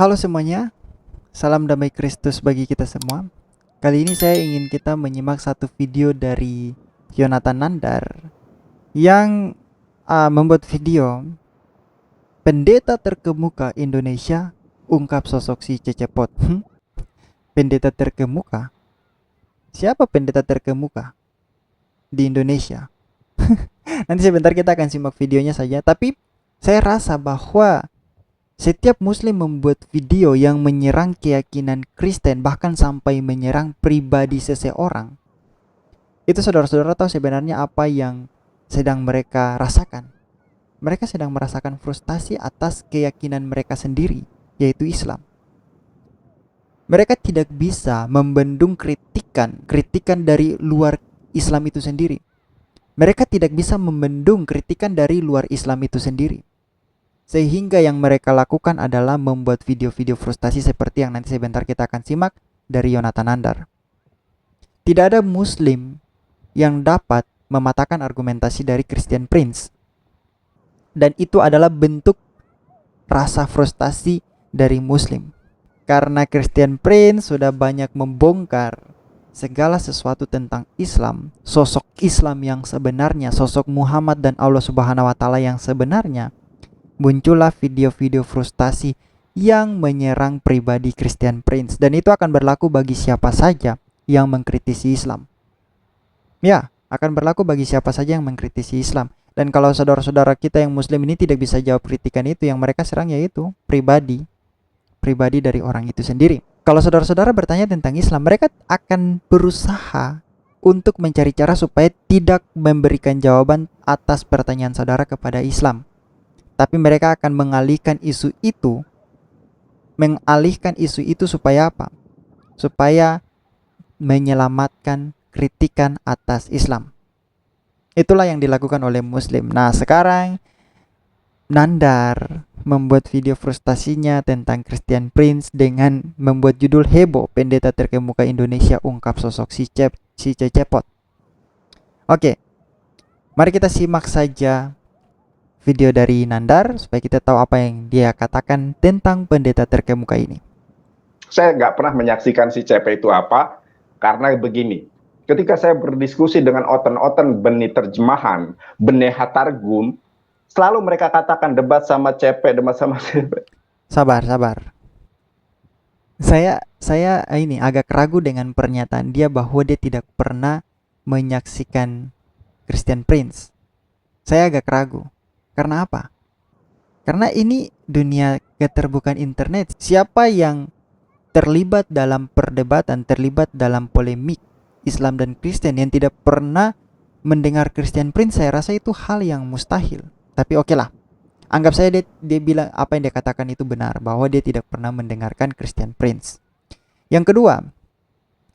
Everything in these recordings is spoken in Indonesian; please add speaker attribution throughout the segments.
Speaker 1: Halo semuanya, salam damai Kristus bagi kita semua. Kali ini saya ingin kita menyimak satu video dari Yonatan Nandar yang membuat video pendeta terkemuka Indonesia ungkap sosok si Cecepot. Pendeta terkemuka? Siapa pendeta terkemuka di Indonesia? Nanti sebentar kita akan simak videonya saja. Tapi saya rasa bahwa setiap muslim membuat video yang menyerang keyakinan Kristen, bahkan sampai menyerang pribadi seseorang, itu saudara-saudara tahu sebenarnya apa yang sedang mereka rasakan. Mereka sedang merasakan frustasi atas keyakinan mereka sendiri, yaitu Islam. Mereka tidak bisa membendung kritikan dari luar Islam itu sendiri. Mereka tidak bisa membendung kritikan dari luar Islam itu sendiri. Sehingga yang mereka lakukan adalah membuat video-video frustasi seperti yang nanti sebentar kita akan simak dari Yonatan Nandar. Tidak ada muslim yang dapat mematahkan argumentasi dari Christian Prince. Dan itu adalah bentuk rasa frustasi dari muslim. Karena Christian Prince sudah banyak membongkar segala sesuatu tentang Islam, sosok Islam yang sebenarnya, sosok Muhammad dan Allah Subhanahu wa taala yang sebenarnya, muncullah video-video frustasi yang menyerang pribadi Christian Prince, dan itu akan berlaku bagi siapa saja yang mengkritisi Islam. Ya, akan berlaku bagi siapa saja yang mengkritisi Islam. Dan kalau saudara-saudara kita yang muslim ini tidak bisa jawab kritikan itu, yang mereka serang yaitu pribadi dari orang itu sendiri. Kalau saudara-saudara bertanya tentang Islam, mereka akan berusaha untuk mencari cara supaya tidak memberikan jawaban atas pertanyaan saudara kepada Islam. Tapi mereka akan mengalihkan isu itu supaya apa? Supaya menyelamatkan kritikan atas Islam. Itulah yang dilakukan oleh muslim. Nah, sekarang Nandar membuat video frustasinya tentang Christian Prince dengan membuat judul heboh, pendeta terkemuka Indonesia ungkap sosok si Cecepot. Oke, mari kita simak saja video dari Nandar supaya kita tahu apa yang dia katakan tentang pendeta terkemuka ini.
Speaker 2: Saya nggak pernah menyaksikan si CP itu apa, karena begini, ketika saya berdiskusi dengan oten-oten benih terjemahan, benih targum, selalu mereka katakan debat sama CP.
Speaker 1: Sabar. Saya ini agak ragu dengan pernyataan dia bahwa dia tidak pernah menyaksikan Christian Prince. Saya agak ragu. Karena apa? Karena ini dunia keterbukaan internet. Siapa yang terlibat dalam perdebatan, terlibat dalam polemik Islam dan Kristen yang tidak pernah mendengar Christian Prince, saya rasa itu hal yang mustahil. Tapi oke lah, anggap saya dia bilang apa yang dia katakan itu benar, bahwa dia tidak pernah mendengarkan Christian Prince. Yang kedua,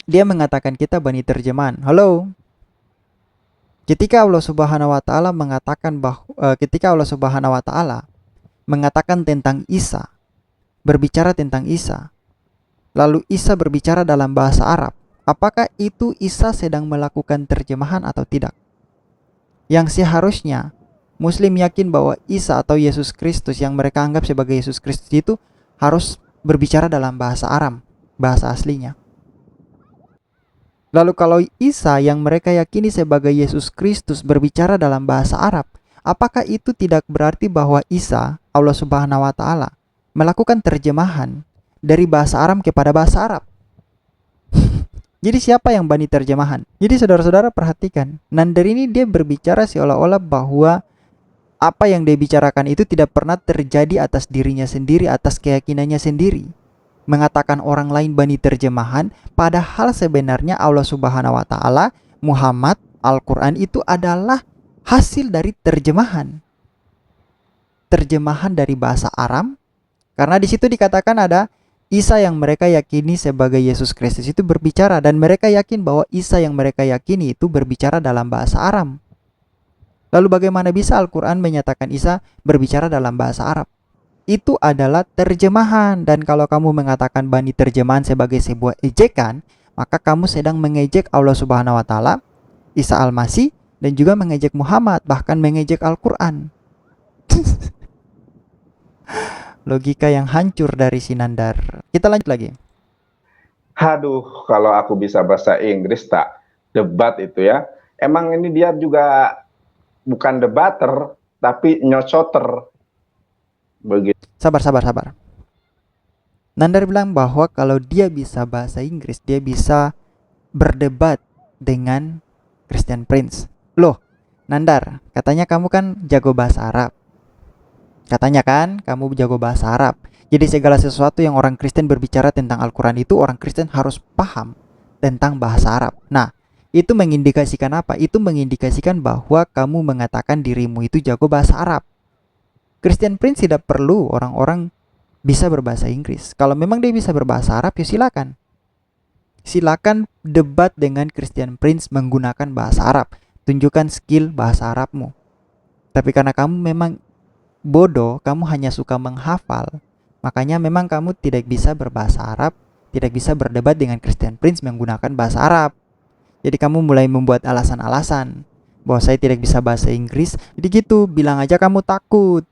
Speaker 1: dia mengatakan kita bani terjemahan. Halo. Ketika Allah Subhanahu wa taala mengatakan tentang Isa, berbicara tentang Isa, lalu Isa berbicara dalam bahasa Arab, apakah itu Isa sedang melakukan terjemahan atau tidak? Yang seharusnya muslim yakin bahwa Isa atau Yesus Kristus yang mereka anggap sebagai Yesus Kristus itu harus berbicara dalam bahasa Aram, bahasa aslinya. Lalu kalau Isa yang mereka yakini sebagai Yesus Kristus berbicara dalam bahasa Arab, apakah itu tidak berarti bahwa Isa, Allah Subhanahu wa taala, melakukan terjemahan dari bahasa Aram kepada bahasa Arab? Jadi siapa yang bani terjemahan? Jadi saudara-saudara perhatikan, Nandar ini dia berbicara seolah-olah bahwa apa yang dia bicarakan itu tidak pernah terjadi atas dirinya sendiri, atas keyakinannya sendiri. Mengatakan orang lain bani terjemahan, padahal sebenarnya Allah Subhanahu wa taala, Muhammad, Al-Qur'an itu adalah hasil dari terjemahan. Terjemahan dari bahasa Aram, karena di situ dikatakan ada Isa yang mereka yakini sebagai Yesus Kristus itu berbicara, dan mereka yakin bahwa Isa yang mereka yakini itu berbicara dalam bahasa Aram. Lalu bagaimana bisa Al-Qur'an menyatakan Isa berbicara dalam bahasa Arab? Itu adalah terjemahan, dan kalau kamu mengatakan bani terjemahan sebagai sebuah ejekan, maka kamu sedang mengejek Allah Subhanahu wa taala, Isa Al-Masih, dan juga mengejek Muhammad, bahkan mengejek Al-Qur'an. logika yang hancur dari Sinandar. Kita lanjut lagi.
Speaker 2: Aduh, kalau aku bisa bahasa Inggris tak debat itu ya. Emang ini dia juga bukan debater, tapi nyocoter. Begitu.
Speaker 1: Sabar, sabar, sabar. Nandar bilang bahwa kalau dia bisa bahasa Inggris, dia bisa berdebat dengan Christian Prince. Loh, Nandar, katanya kamu kan jago bahasa Arab. Katanya kan kamu jago bahasa Arab. Jadi segala sesuatu yang orang Kristen berbicara tentang Al-Quran itu, orang Kristen harus paham tentang bahasa Arab. Nah, itu mengindikasikan apa? Itu mengindikasikan bahwa kamu mengatakan dirimu itu jago bahasa Arab. Christian Prince tidak perlu orang-orang bisa berbahasa Inggris. Kalau memang dia bisa berbahasa Arab, ya silakan. Silakan debat dengan Christian Prince menggunakan bahasa Arab. Tunjukkan skill bahasa Arabmu. Tapi karena kamu memang bodoh, kamu hanya suka menghafal, makanya memang kamu tidak bisa berbahasa Arab, tidak bisa berdebat dengan Christian Prince menggunakan bahasa Arab. Jadi kamu mulai membuat alasan-alasan bahwa saya tidak bisa bahasa Inggris. Jadi gitu, bilang aja kamu takut.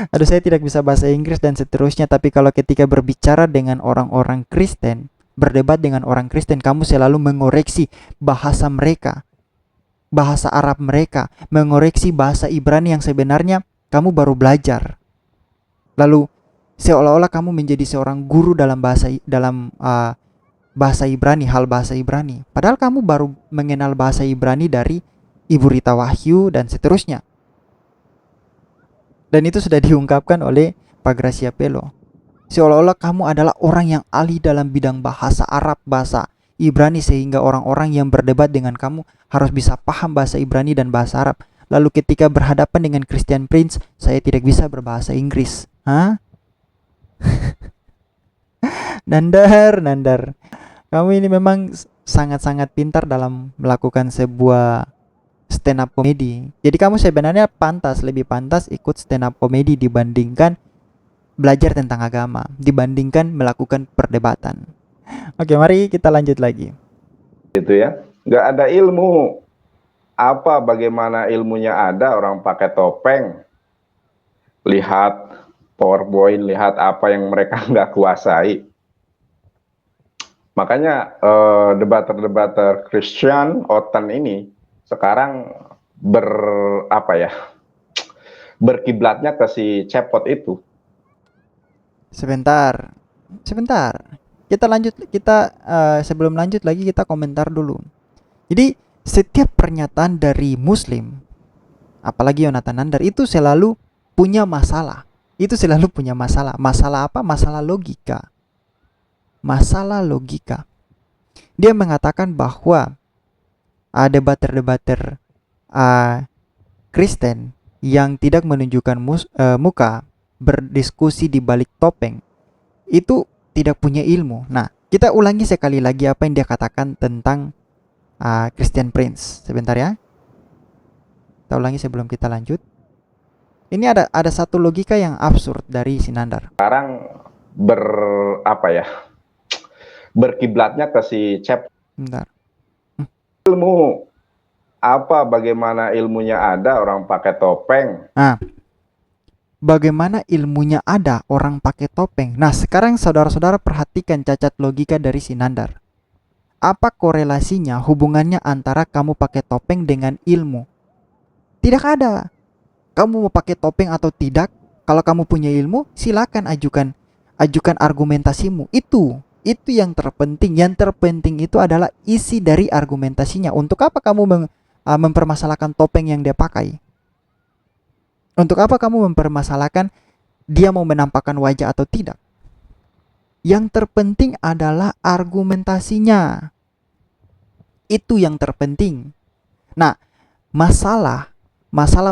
Speaker 1: Aduh, saya tidak bisa bahasa Inggris dan seterusnya. Tapi kalau ketika berbicara dengan orang-orang Kristen, berdebat dengan orang Kristen, kamu selalu mengoreksi bahasa mereka, bahasa Arab mereka, mengoreksi bahasa Ibrani yang sebenarnya kamu baru belajar. Lalu seolah-olah kamu menjadi seorang guru dalam bahasa Ibrani, hal bahasa Ibrani. Padahal kamu baru mengenal bahasa Ibrani dari Ibu Rita Wahyu dan seterusnya. Dan itu sudah diungkapkan oleh Pak Gracia Pelo. Seolah-olah kamu adalah orang yang ahli dalam bidang bahasa Arab, bahasa Ibrani, sehingga orang-orang yang berdebat dengan kamu harus bisa paham bahasa Ibrani dan bahasa Arab. Lalu ketika berhadapan dengan Christian Prince, saya tidak bisa berbahasa Inggris. Hah? Nandar. Kamu ini memang sangat-sangat pintar dalam melakukan sebuah stand up comedy. Jadi kamu sebenarnya lebih pantas ikut stand up comedy dibandingkan belajar tentang agama, dibandingkan melakukan perdebatan. Oke, mari kita lanjut lagi.
Speaker 2: Gitu ya. Nggak ada ilmu. Apa bagaimana ilmunya ada orang pakai topeng. Lihat PowerPoint, lihat apa yang mereka nggak kuasai. Makanya debater-debater Christian Oten ini sekarang berkiblatnya ke si cepot itu.
Speaker 1: Sebentar. Sebelum lanjut lagi kita komentar dulu. Jadi setiap pernyataan dari Muslim, apalagi Yonatan Nandar, itu selalu punya masalah. Masalah apa? Masalah logika. Dia mengatakan bahwa debater-debater Kristen yang tidak menunjukkan muka berdiskusi di balik topeng itu tidak punya ilmu. Nah, kita ulangi sekali lagi apa yang dia katakan tentang Christian Prince. Sebentar ya. Kita ulangi sebelum kita lanjut. Ini ada satu logika yang absurd dari Sinandar.
Speaker 2: Sekarang berkiblatnya ke si
Speaker 1: Bentar.
Speaker 2: ilmu. Apa bagaimana ilmunya ada orang pakai topeng.
Speaker 1: Bagaimana ilmunya ada orang pakai topeng. Nah, sekarang saudara-saudara perhatikan cacat logika dari Sinandar. Apa korelasinya, hubungannya antara kamu pakai topeng dengan ilmu? Tidak ada. Kamu mau pakai topeng atau tidak, kalau kamu punya ilmu, silakan ajukan argumentasimu. Itu yang terpenting. Yang terpenting itu adalah isi dari argumentasinya. Untuk apa kamu mempermasalahkan topeng yang dia pakai? Untuk apa kamu mempermasalahkan dia mau menampakkan wajah atau tidak? Yang terpenting adalah argumentasinya. Itu yang terpenting. Nah, masalah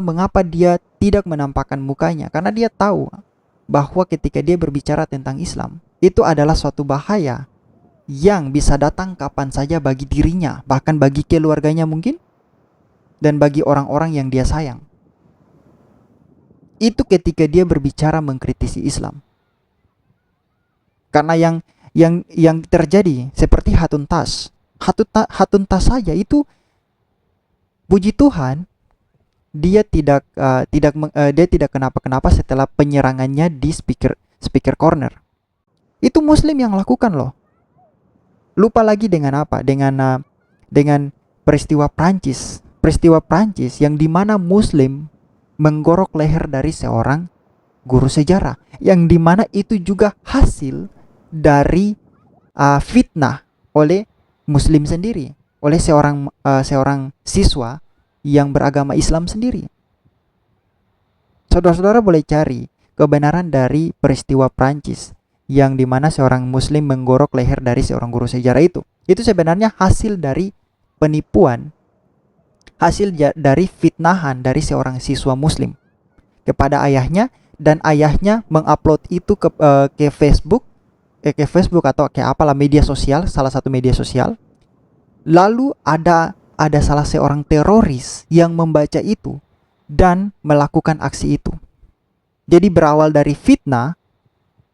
Speaker 1: mengapa dia tidak menampakkan mukanya, karena dia tahu bahwa ketika dia berbicara tentang Islam, itu adalah suatu bahaya yang bisa datang kapan saja bagi dirinya, bahkan bagi keluarganya mungkin, dan bagi orang-orang yang dia sayang. Itu ketika dia berbicara mengkritisi Islam. Karena yang terjadi seperti Hatun Tas saja itu, puji Tuhan, dia tidak kenapa-kenapa setelah penyerangannya di speaker corner. Itu Muslim yang lakukan loh. Lupa lagi dengan apa? Dengan peristiwa Prancis yang dimana Muslim menggorok leher dari seorang guru sejarah, yang dimana itu juga hasil dari fitnah oleh Muslim sendiri, oleh seorang siswa yang beragama Islam sendiri. Saudara-saudara boleh cari kebenaran dari peristiwa Prancis yang dimana seorang Muslim menggorok leher dari seorang guru sejarah itu. Itu sebenarnya hasil dari penipuan, hasil dari fitnahan dari seorang siswa Muslim kepada ayahnya, dan ayahnya mengupload itu ke Facebook atau kayak apalah, media sosial, salah satu media sosial. Lalu ada salah seorang teroris yang membaca itu dan melakukan aksi itu. Jadi berawal dari fitnah,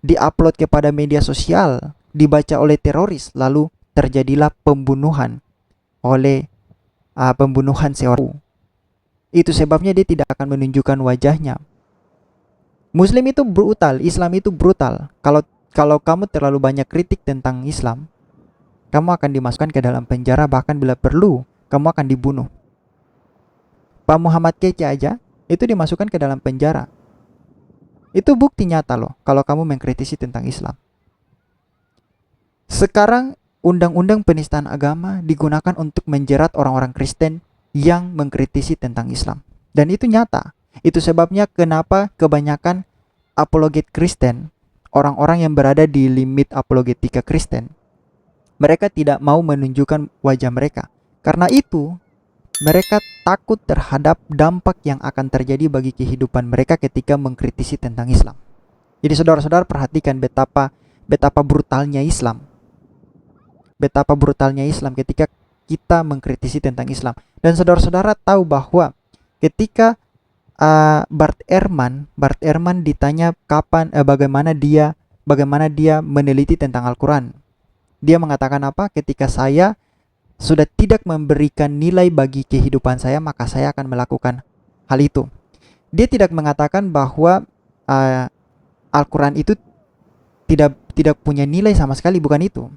Speaker 1: diupload kepada media sosial, dibaca oleh teroris, lalu terjadilah pembunuhan seorang. Itu sebabnya dia tidak akan menunjukkan wajahnya. Muslim itu brutal, Islam itu brutal. Kalau kamu terlalu banyak kritik tentang Islam, kamu akan dimasukkan ke dalam penjara, bahkan bila perlu kamu akan dibunuh. Pak Muhammad Kece aja itu dimasukkan ke dalam penjara. Itu bukti nyata loh kalau kamu mengkritisi tentang Islam. Sekarang undang-undang penistaan agama digunakan untuk menjerat orang-orang Kristen yang mengkritisi tentang Islam. Dan itu nyata. Itu sebabnya kenapa kebanyakan apologet Kristen, orang-orang yang berada di limit apologetika Kristen, mereka tidak mau menunjukkan wajah mereka. Karena itu, mereka takut terhadap dampak yang akan terjadi bagi kehidupan mereka ketika mengkritisi tentang Islam. Jadi saudara-saudara perhatikan betapa brutalnya Islam. Betapa brutalnya Islam ketika kita mengkritisi tentang Islam. Dan saudara-saudara tahu bahwa ketika Bart Ehrman ditanya bagaimana dia meneliti tentang Al-Quran, dia mengatakan apa? Ketika saya sudah tidak memberikan nilai bagi kehidupan saya, maka saya akan melakukan hal itu. Dia tidak mengatakan bahwa Al-Quran itu tidak punya nilai sama sekali, bukan itu.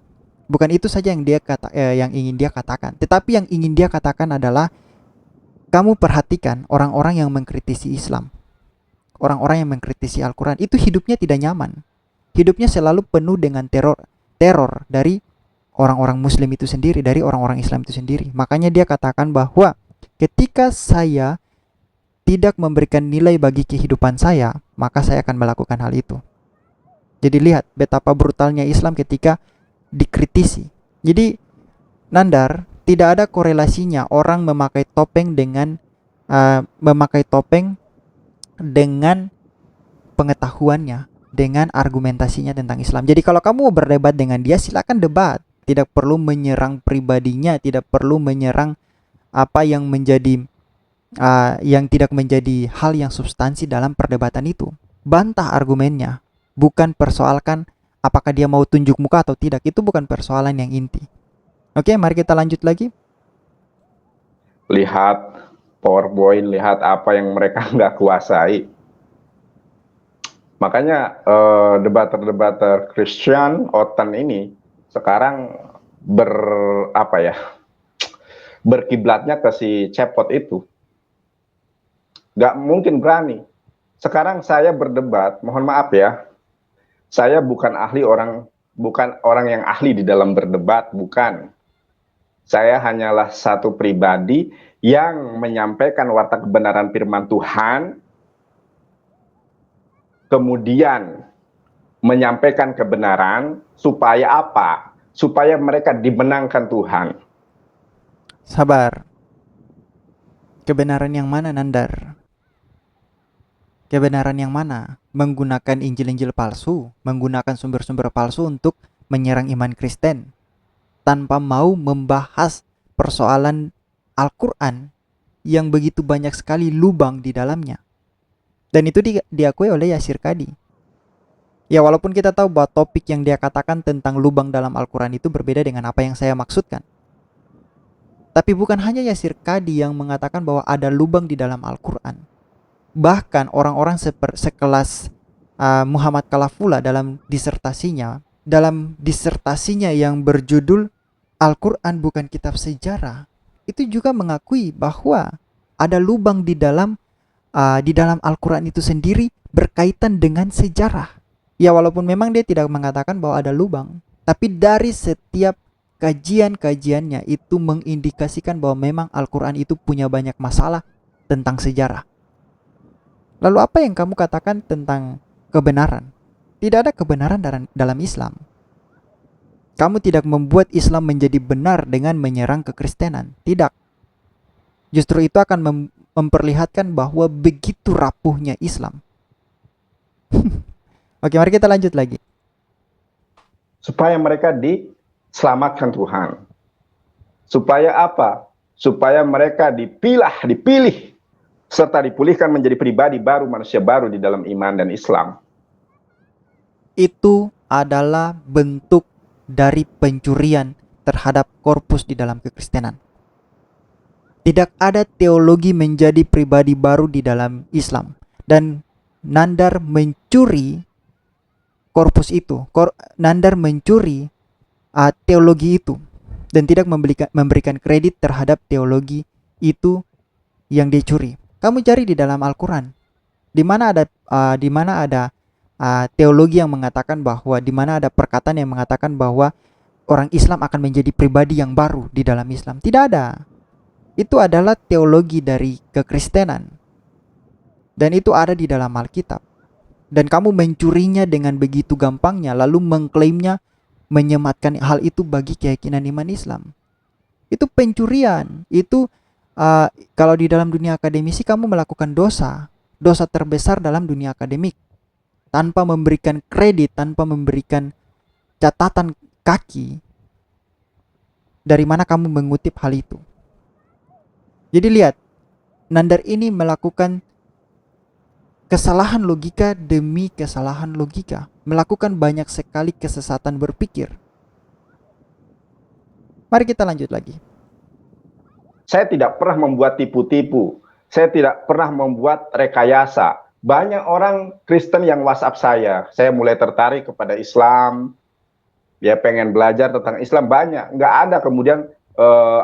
Speaker 1: Bukan itu saja yang ingin dia katakan. Tetapi yang ingin dia katakan adalah, kamu perhatikan orang-orang yang mengkritisi Islam, orang-orang yang mengkritisi Al-Quran, itu hidupnya tidak nyaman. Hidupnya selalu penuh dengan teror dari orang-orang Muslim itu sendiri, dari orang-orang Islam itu sendiri. Makanya dia katakan bahwa ketika saya tidak memberikan nilai bagi kehidupan saya, maka saya akan melakukan hal itu. Jadi lihat betapa brutalnya Islam ketika dikritisi. Jadi Nandar, tidak ada korelasinya orang memakai topeng dengan pengetahuannya, dengan argumentasinya tentang Islam. Jadi kalau kamu berdebat dengan dia, silakan debat. Tidak perlu menyerang pribadinya, tidak perlu menyerang apa yang tidak menjadi hal yang substansi dalam perdebatan itu. Bantah argumennya, bukan persoalkan apakah dia mau tunjuk muka atau tidak. Itu bukan persoalan yang inti. Oke, mari kita lanjut lagi.
Speaker 2: Lihat PowerPoint, lihat apa yang mereka nggak kuasai. Makanya debater-debater Christian Oten ini sekarang berkiblatnya ke si cepot itu. Nggak mungkin berani. Sekarang saya berdebat, mohon maaf ya, saya bukan orang yang ahli di dalam berdebat, bukan. Saya hanyalah satu pribadi yang menyampaikan warta kebenaran firman Tuhan, kemudian menyampaikan kebenaran supaya apa? Supaya mereka dimenangkan Tuhan.
Speaker 1: Sabar. Kebenaran yang mana, Nandar? Kebenaran yang mana? Menggunakan Injil-Injil palsu, menggunakan sumber-sumber palsu untuk menyerang iman Kristen, tanpa mau membahas persoalan Al-Quran yang begitu banyak sekali lubang di dalamnya. Dan itu diakui oleh Yasir Qadhi. Ya, walaupun kita tahu bahwa topik yang dia katakan tentang lubang dalam Al-Quran itu berbeda dengan apa yang saya maksudkan. Tapi bukan hanya Yasir Qadhi yang mengatakan bahwa ada lubang di dalam Al-Quran. Bahkan orang-orang sekelas Muhammad Khalafullah dalam disertasinya yang berjudul Al-Quran bukan kitab sejarah, itu juga mengakui bahwa ada lubang di dalam Al-Quran itu sendiri berkaitan dengan sejarah. Ya, walaupun memang dia tidak mengatakan bahwa ada lubang, tapi dari setiap kajian-kajiannya itu mengindikasikan bahwa memang Al-Quran itu punya banyak masalah tentang sejarah. Lalu apa yang kamu katakan tentang kebenaran? Tidak ada kebenaran dalam Islam. Kamu tidak membuat Islam menjadi benar dengan menyerang kekristenan. Tidak. Justru itu akan memperlihatkan bahwa begitu rapuhnya Islam. Oke, mari kita lanjut lagi.
Speaker 2: Supaya mereka diselamatkan Tuhan. Supaya apa? Supaya mereka dipilih, serta dipulihkan menjadi pribadi baru, manusia baru di dalam iman dan Islam.
Speaker 1: Itu adalah bentuk dari pencurian terhadap korpus di dalam kekristenan. Tidak ada teologi menjadi pribadi baru di dalam Islam. Dan Nandar mencuri korpus itu. Nandar mencuri teologi itu. Dan tidak memberikan kredit terhadap teologi itu yang dia curi. Kamu cari di dalam Al-Quran. Di mana ada teologi yang mengatakan bahwa, di mana ada perkataan yang mengatakan bahwa orang Islam akan menjadi pribadi yang baru di dalam Islam. Tidak ada. Itu adalah teologi dari kekristenan. Dan itu ada di dalam Alkitab. Dan kamu mencurinya dengan begitu gampangnya, lalu mengklaimnya, menyematkan hal itu bagi keyakinan iman Islam. Itu pencurian. Itu kalau di dalam dunia akademisi kamu melakukan dosa terbesar dalam dunia akademik, tanpa memberikan kredit, tanpa memberikan catatan kaki dari mana kamu mengutip hal itu. Jadi lihat, Nandar ini melakukan kesalahan logika demi kesalahan logika, melakukan banyak sekali kesesatan berpikir. Mari kita lanjut lagi.
Speaker 2: Saya tidak pernah membuat tipu-tipu. Saya tidak pernah membuat rekayasa. Banyak orang Kristen yang WhatsApp saya mulai tertarik kepada Islam, dia pengen belajar tentang Islam, banyak. Nggak ada kemudian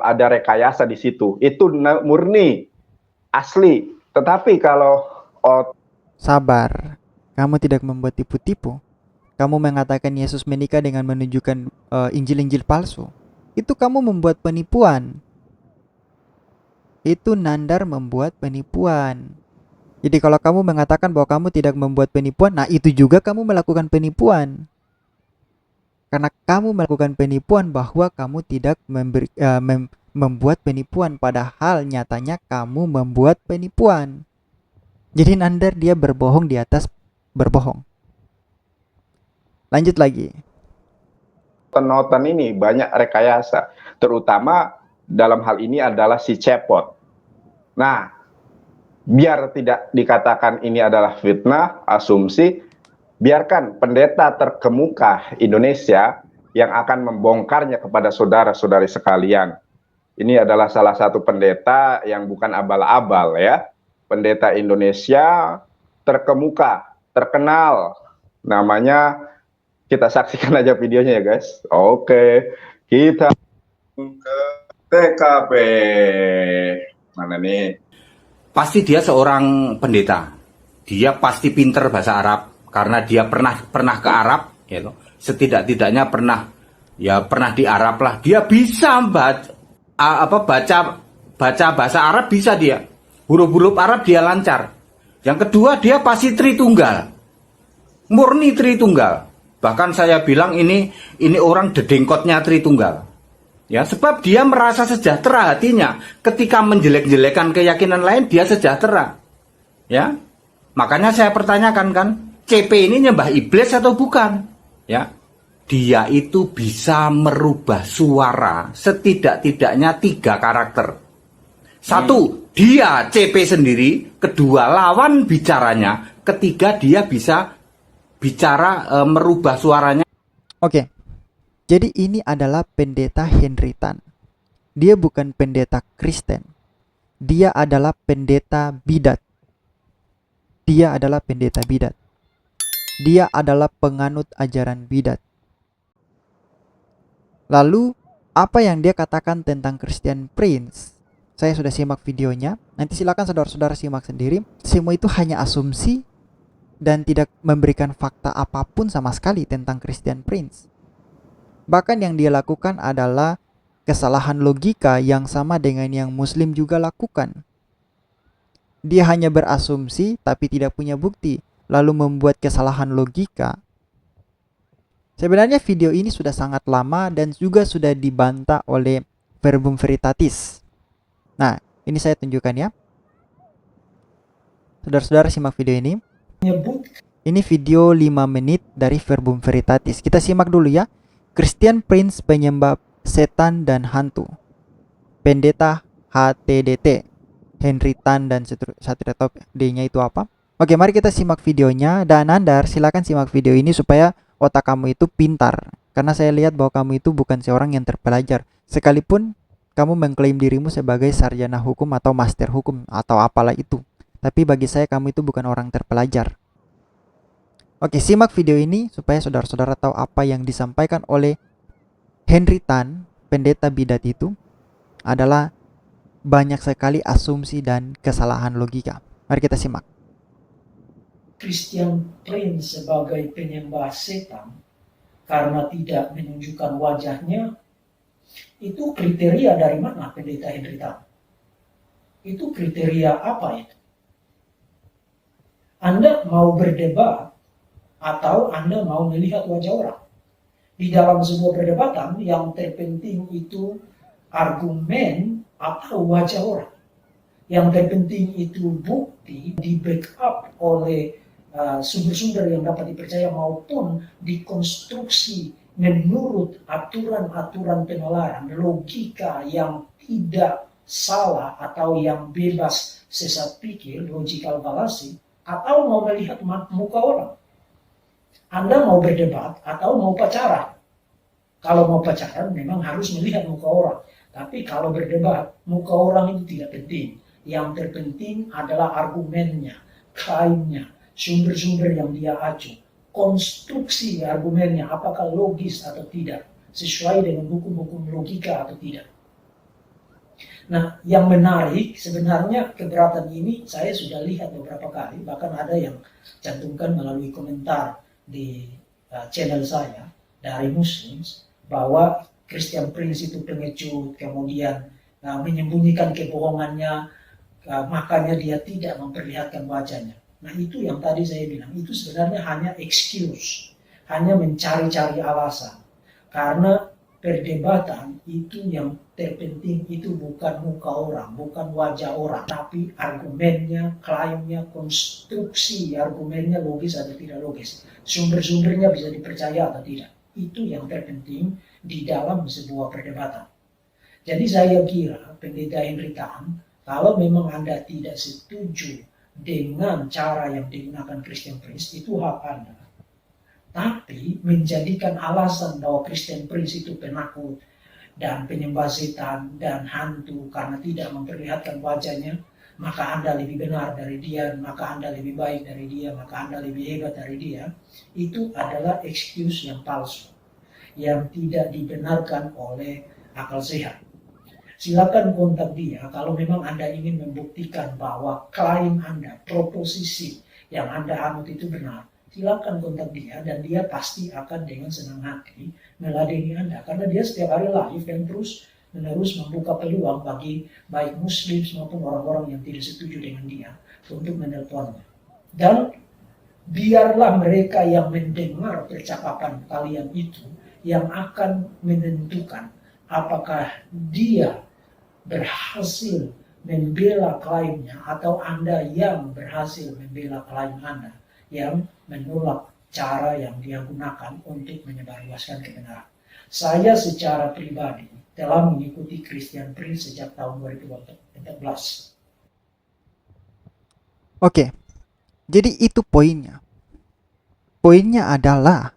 Speaker 2: ada rekayasa di situ. Itu murni, asli. Tetapi kalau
Speaker 1: sabar, kamu tidak membuat tipu-tipu. Kamu mengatakan Yesus menikah dengan menunjukkan Injil-Injil palsu. Itu kamu membuat penipuan. Itu Nandar membuat penipuan. Jadi kalau kamu mengatakan bahwa kamu tidak membuat penipuan, nah itu juga kamu melakukan penipuan. Karena kamu melakukan penipuan bahwa kamu tidak membuat penipuan, padahal nyatanya kamu membuat penipuan. Jadi Nandar dia berbohong di atas berbohong. Lanjut lagi.
Speaker 2: Noten ini banyak rekayasa, terutama dalam hal ini adalah si Cepot. Nah, biar tidak dikatakan ini adalah fitnah, asumsi, biarkan pendeta terkemuka Indonesia yang akan membongkarnya kepada saudara-saudari sekalian. Ini adalah salah satu pendeta yang bukan abal-abal ya. Pendeta Indonesia terkemuka, terkenal. Namanya, kita saksikan aja videonya ya guys. Oke, kita ke TKP. Mana nih?
Speaker 3: Pasti dia seorang pendeta. Dia pasti pinter bahasa Arab karena dia pernah ke Arab, gitu. Setidak-tidaknya pernah di Arab lah. Dia bisa baca bahasa Arab, bisa dia. Huruf-huruf Arab dia lancar. Yang kedua, dia pasti Tritunggal. Murni Tritunggal. Bahkan saya bilang ini orang dedengkotnya Tritunggal. Ya, sebab dia merasa sejahtera hatinya. Ketika menjelek-jelekan keyakinan lain, dia sejahtera. Ya. Makanya saya pertanyakan kan, CP ini nyembah iblis atau bukan? Ya. Dia itu bisa merubah suara setidak-tidaknya 3 karakter. 1, dia CP sendiri. Kedua, lawan bicaranya. Ketiga, dia bisa bicara merubah suaranya.
Speaker 1: Oke. Jadi ini adalah pendeta Henry Tan. Dia bukan pendeta Kristen. Dia adalah pendeta bidat. Dia adalah pendeta bidat. Dia adalah penganut ajaran bidat. Lalu, apa yang dia katakan tentang Christian Prince? Saya sudah simak videonya. Nanti silakan saudara-saudara simak sendiri. Semua itu hanya asumsi dan tidak memberikan fakta apapun sama sekali tentang Christian Prince. Bahkan yang dia lakukan adalah kesalahan logika yang sama dengan yang Muslim juga lakukan. Dia hanya berasumsi tapi tidak punya bukti, lalu membuat kesalahan logika. Sebenarnya video ini sudah sangat lama dan juga sudah dibantah oleh Verbum Veritatis. Nah, ini saya tunjukkan ya. Saudara-saudara simak video ini. Ini video 5 menit dari Verbum Veritatis. Kita simak dulu ya. Christian Prince penyembah setan dan hantu. Pendeta HTDT. Henry Tan dan Satria Top D-nya itu apa? Oke, mari kita simak videonya. Dan Nandar, silakan simak video ini supaya otak kamu itu pintar. Karena saya lihat bahwa kamu itu bukan seorang yang terpelajar. Sekalipun kamu mengklaim dirimu sebagai sarjana hukum atau master hukum atau apalah itu. Tapi bagi saya kamu itu bukan orang terpelajar. Oke, simak video ini supaya saudara-saudara tahu apa yang disampaikan oleh Henry Tan, pendeta bidat itu adalah banyak sekali asumsi dan kesalahan logika. Mari kita simak.
Speaker 4: Christian Prince sebagai penyembah setan karena tidak menunjukkan wajahnya, itu kriteria dari mana pendeta Henry Tan? Itu kriteria apa itu? Anda mau berdebat atau Anda mau melihat wajah orang? Di dalam sebuah perdebatan yang terpenting itu argumen atau wajah orang. Yang terpenting itu bukti di backup oleh sumber-sumber yang dapat dipercaya maupun dikonstruksi menurut aturan-aturan penalaran, logika yang tidak salah atau yang bebas sesat pikir, logical fallacy, atau mau melihat muka orang. Anda mau berdebat atau mau pacaran. Kalau mau pacaran memang harus melihat muka orang. Tapi kalau berdebat, muka orang itu tidak penting. Yang terpenting adalah argumennya, klaimnya, sumber-sumber yang dia acu, konstruksi argumennya, apakah logis atau tidak, sesuai dengan hukum-hukum logika atau tidak. Nah, yang menarik sebenarnya keberatan ini saya sudah lihat beberapa kali, bahkan ada yang cantumkan melalui komentar di channel saya dari Muslims, bahwa Christian Prince itu pengecut, kemudian menyembunyikan kebohongannya, makanya dia tidak memperlihatkan wajahnya. Nah itu yang tadi saya bilang, itu sebenarnya hanya excuse, hanya mencari-cari alasan. Karena perdebatan itu yang terpenting itu bukan muka orang, bukan wajah orang, tapi argumennya, klaimnya, konstruksi argumennya logis atau tidak logis. Sumber-sumbernya bisa dipercaya atau tidak. Itu yang terpenting di dalam sebuah perdebatan. Jadi saya kira pendeta Henry Tan, kalau memang Anda tidak setuju dengan cara yang digunakan Christian Prince, itu hak Anda. Tapi menjadikan alasan bahwa Christian Prince itu penakut dan penyembah setan dan hantu karena tidak memperlihatkan wajahnya, maka Anda lebih benar dari dia, maka Anda lebih baik dari dia, maka Anda lebih hebat dari dia, itu adalah excuse yang palsu, yang tidak dibenarkan oleh akal sehat. Silakan kontak dia kalau memang Anda ingin membuktikan bahwa klaim Anda, proposisi yang Anda anut itu benar. Silakan kontak dia dan dia pasti akan dengan senang hati meladeni Anda. Karena dia setiap hari live dan terus menerus membuka peluang bagi baik Muslim maupun orang-orang yang tidak setuju dengan dia untuk menelponnya. Dan biarlah mereka yang mendengar percakapan kalian itu yang akan menentukan apakah dia berhasil membela klaimnya atau Anda yang berhasil membela klaim Anda yang menolak cara yang dia gunakan untuk menyebarluaskan kebenaran. Saya secara pribadi telah mengikuti Christian Prince sejak tahun 2014.
Speaker 1: Oke, jadi itu poinnya. Poinnya adalah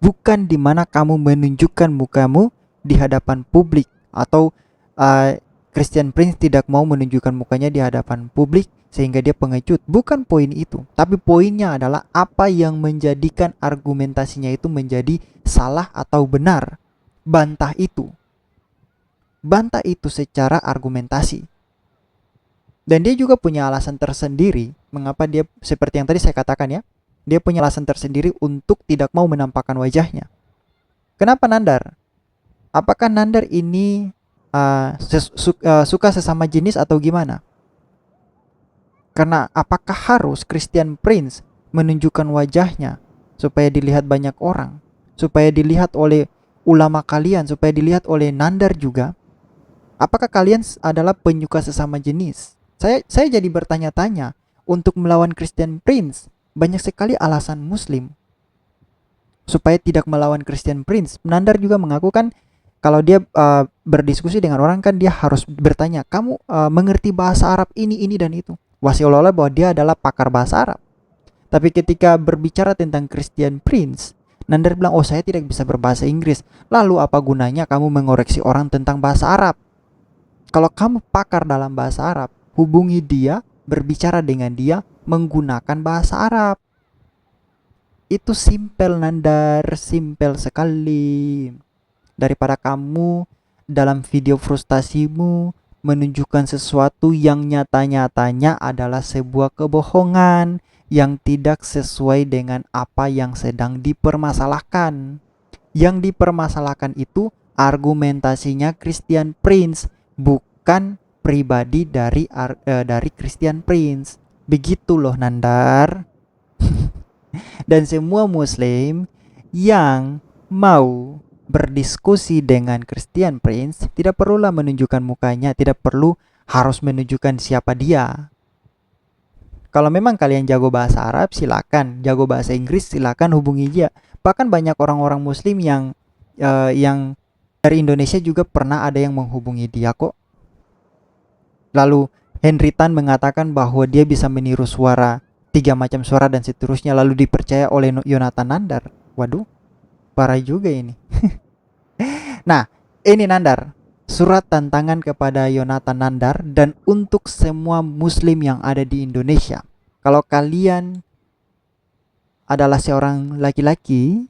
Speaker 1: bukan di mana kamu menunjukkan mukamu di hadapan publik atau Christian Prince tidak mau menunjukkan mukanya di hadapan publik sehingga dia pengecut. Bukan poin itu, tapi poinnya adalah apa yang menjadikan argumentasinya itu menjadi salah atau benar. Bantah itu secara argumentasi. Dan dia juga punya alasan tersendiri mengapa dia, seperti yang tadi saya katakan ya, dia punya alasan tersendiri untuk tidak mau menampakkan wajahnya. Kenapa Nandar? Apakah Nandar ini suka sesama jenis atau gimana? Karena apakah harus Christian Prince menunjukkan wajahnya supaya dilihat banyak orang, supaya dilihat oleh ulama kalian, supaya dilihat oleh Nandar juga? Apakah kalian adalah penyuka sesama jenis? Saya jadi bertanya-tanya, untuk melawan Christian Prince banyak sekali alasan Muslim supaya tidak melawan Christian Prince. Nandar juga mengaku kan, kalau dia berdiskusi dengan orang kan dia harus bertanya, kamu mengerti bahasa Arab ini dan itu. Wah, seolah-olah bahwa dia adalah pakar bahasa Arab. Tapi ketika berbicara tentang Christian Prince, Nandar bilang, oh saya tidak bisa berbahasa Inggris. Lalu apa gunanya kamu mengoreksi orang tentang bahasa Arab? Kalau kamu pakar dalam bahasa Arab, hubungi dia, berbicara dengan dia menggunakan bahasa Arab. Itu simpel Nandar, simpel sekali. Daripada kamu dalam video frustasimu menunjukkan sesuatu yang nyata-nyatanya adalah sebuah kebohongan yang tidak sesuai dengan apa yang sedang dipermasalahkan. Yang dipermasalahkan itu argumentasinya Christian Prince, bukan pribadi dari Christian Prince. Begitu loh Nandar. Dan semua Muslim yang mau berdiskusi dengan Christian Prince tidak perlulah menunjukkan mukanya, tidak perlu harus menunjukkan siapa dia. Kalau memang kalian jago bahasa Arab, silakan. Jago bahasa Inggris, silakan hubungi dia. Bahkan banyak orang-orang Muslim yang dari Indonesia juga pernah ada yang menghubungi dia kok. Lalu Henry Tan mengatakan bahwa dia bisa meniru suara, 3 macam suara dan seterusnya, lalu dipercaya oleh Yonatan Nandar. Waduh, parah juga ini. Nah, ini Nandar, surat tantangan kepada Yonatan Nandar dan untuk semua Muslim yang ada di Indonesia. Kalau kalian adalah seorang laki-laki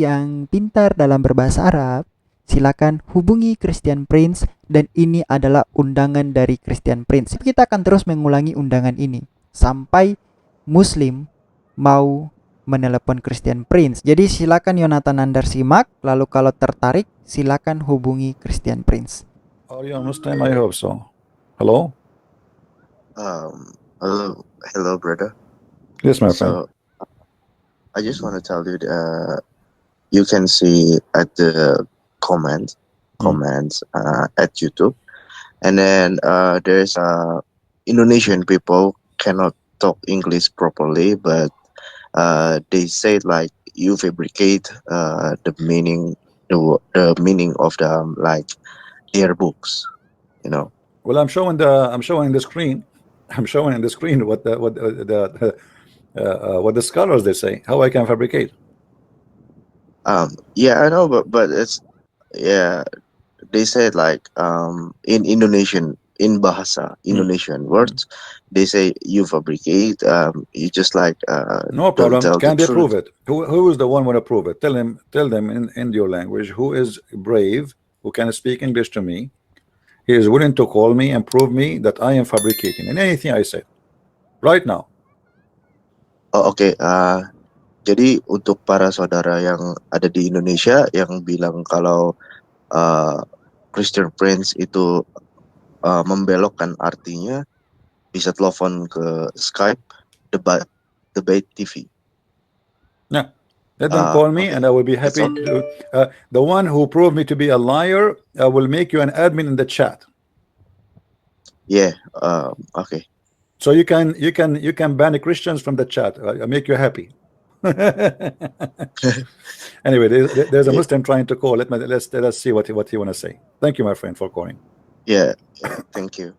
Speaker 1: yang pintar dalam berbahasa Arab, silakan hubungi Christian Prince, dan ini adalah undangan dari Christian Prince. Kita akan terus mengulangi undangan ini sampai Muslim mau menelepon Christian Prince. Jadi silakan Yonatan Nandar simak, lalu kalau tertarik silakan hubungi Christian Prince.
Speaker 5: Are you a Muslim? I hope so. Hello?
Speaker 6: Hello, brother.
Speaker 5: Yes, my friend.
Speaker 6: So, I just want to tell you that you can see at the comments at YouTube, and then there's Indonesian people cannot talk English properly, but they say like you fabricate the meaning of the like their books, you know.
Speaker 5: Well, I'm showing the screen. I'm showing in the screen what the scholars they say how I can fabricate.
Speaker 6: Yeah, I know, but it's they said like in Indonesian, in bahasa Indonesian words, they say you fabricate. You just like
Speaker 5: no
Speaker 6: don't
Speaker 5: problem.
Speaker 6: tell
Speaker 5: Can
Speaker 6: the
Speaker 5: they prove
Speaker 6: truth.
Speaker 5: it? Who is the one want to prove it? Tell them in your language who is brave, who can speak English to me. He is willing to call me and prove me that I am fabricating in anything I say right now.
Speaker 6: Oh, oke. Jadi untuk para saudara yang ada di Indonesia yang bilang kalau Christian Prince itu membelokkan artinya, bisa telepon ke Skype debate TV.
Speaker 5: Yeah, let them call me,
Speaker 6: okay.
Speaker 5: and I will be happy
Speaker 6: That's all.
Speaker 5: to. The one who proved me to be a liar, I will make you an admin in the chat.
Speaker 6: Yeah. Okay.
Speaker 5: So you can ban the Christians from the chat. I make you happy. Anyway, there's a Muslim trying to call. Let us see what he want to say. Thank you, my friend, for calling.
Speaker 6: Yeah. Thank you.